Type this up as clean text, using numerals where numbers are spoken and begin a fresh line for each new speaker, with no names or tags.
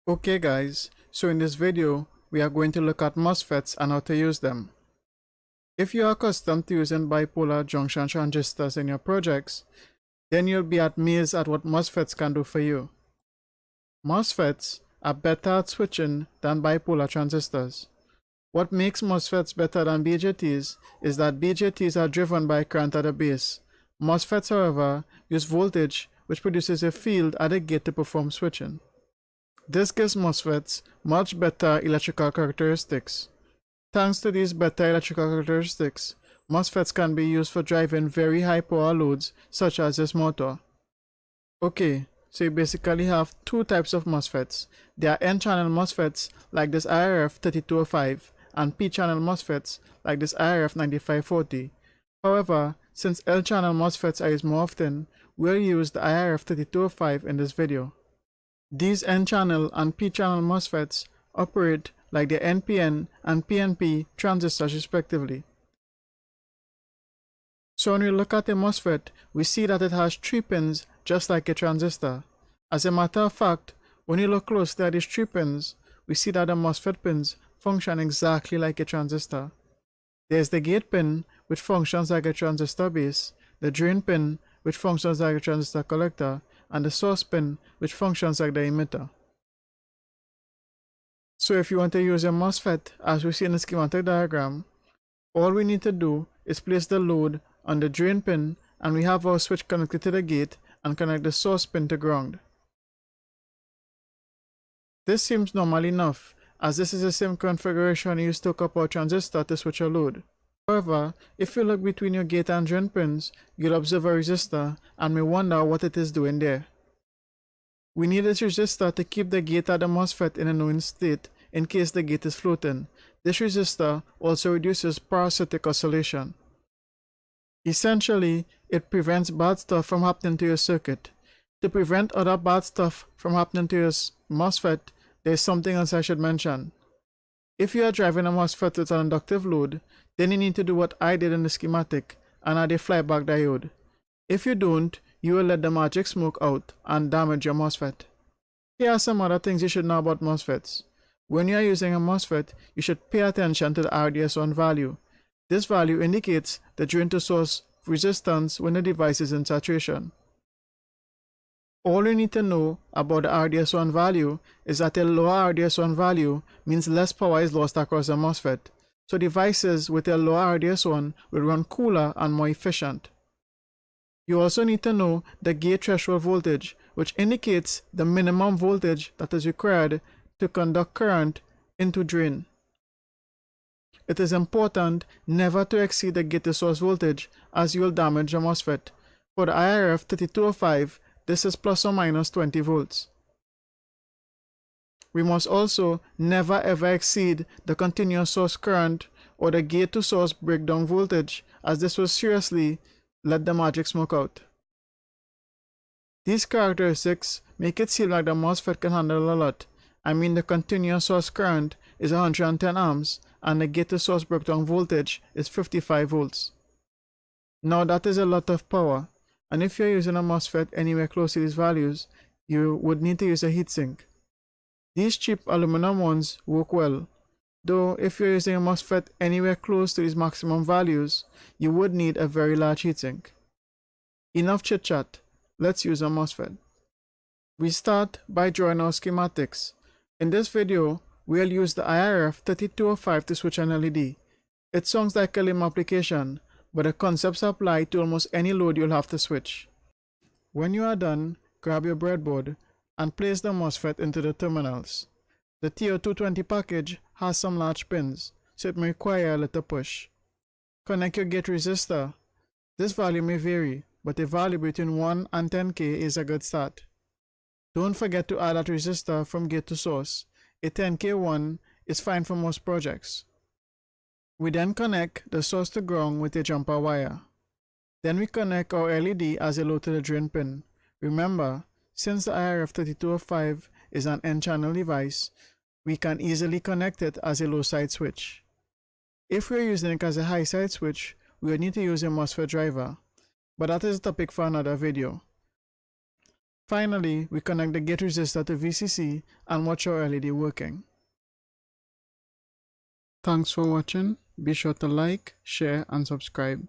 Okay guys, so in this video, we are going to look at MOSFETs and how to use them. If you are accustomed to using bipolar junction transistors in your projects, then you'll be amazed at what MOSFETs can do for you. MOSFETs are better at switching than bipolar transistors. What makes MOSFETs better than BJTs is that BJTs are driven by current at the base. MOSFETs, however, use voltage which produces a field at the gate to perform switching. This gives MOSFETs much better electrical characteristics. Thanks to these better electrical characteristics, MOSFETs can be used for driving very high power loads such as this motor. Okay, so you basically have two types of MOSFETs. There are N-Channel MOSFETs like this IRF3205 and P-Channel MOSFETs like this IRF9540. However, since L-Channel MOSFETs are used more often, we'll use the IRF3205 in this video. These N-channel and P-channel MOSFETs operate like the NPN and PNP transistors respectively. So when we look at a MOSFET, we see that it has 3 pins just like a transistor. As a matter of fact, when you look closely at these 3 pins, we see that the MOSFET pins function exactly like a transistor. There's the gate pin, which functions like a transistor base, the drain pin, which functions like a transistor collector, and the source pin, which functions like the emitter. So if you want to use a MOSFET, as we see in the schematic diagram, all we need to do is place the load on the drain pin, and we have our switch connected to the gate and connect the source pin to ground. This seems normal enough, as this is the same configuration used to hook up our transistor to switch a load. However, if you look between your gate and drain pins, you'll observe a resistor and may wonder what it is doing there. We need this resistor to keep the gate at the MOSFET in a known state in case the gate is floating. This resistor also reduces parasitic oscillation. Essentially, it prevents bad stuff from happening to your circuit. To prevent other bad stuff from happening to your MOSFET, there is something else I should mention. If you are driving a MOSFET with an inductive load, then you need to do what I did in the schematic and add a flyback diode. If you don't, you will let the magic smoke out and damage your MOSFET. Here are some other things you should know about MOSFETs. When you are using a MOSFET, you should pay attention to the RDS1 value. This value indicates the drain to source resistance when the device is in saturation. All you need to know about the RDS1 value is that a lower RDS1 value means less power is lost across the MOSFET. So devices with a lower RDS1 will run cooler and more efficient. You also need to know the gate threshold voltage, which indicates the minimum voltage that is required to conduct current into drain. It is important never to exceed the gate to source voltage, as you will damage the MOSFET. For the IRF3205, this is plus or minus 20 volts. We must also never ever exceed the continuous source current or the gate to source breakdown voltage, as this will seriously let the magic smoke out. These characteristics make it seem like the MOSFET can handle a lot. I mean, the continuous source current is 110 amps and the gate to source breakdown voltage is 55 volts. Now that is a lot of power, and if you're using a MOSFET anywhere close to these values, you would need to use a heatsink. These cheap aluminum ones work well, though if you're using a MOSFET anywhere close to these maximum values, you would need a very large heatsink. Enough chit chat, let's use a MOSFET. We start by drawing our schematics. In this video, we'll use the IRF3205 to switch an LED. It sounds like a lame application, but the concepts apply to almost any load you'll have to switch. When you are done, grab your breadboard and place the MOSFET into the terminals. The TO220 package has some large pins, so it may require a little push. Connect your gate resistor. This value may vary, but a value between 1 and 10K is a good start. Don't forget to add that resistor from gate to source. A 10K one is fine for most projects. We then connect the source to ground with a jumper wire. Then we connect our LED as a load to the drain pin. Remember, since the IRF3205 is an N-channel device, we can easily connect it as a low side switch. If we are using it as a high side switch, we would need to use a MOSFET driver, but that is a topic for another video. Finally, we connect the gate resistor to VCC and watch our LED working. Thanks for watching. Be sure to like, share and subscribe.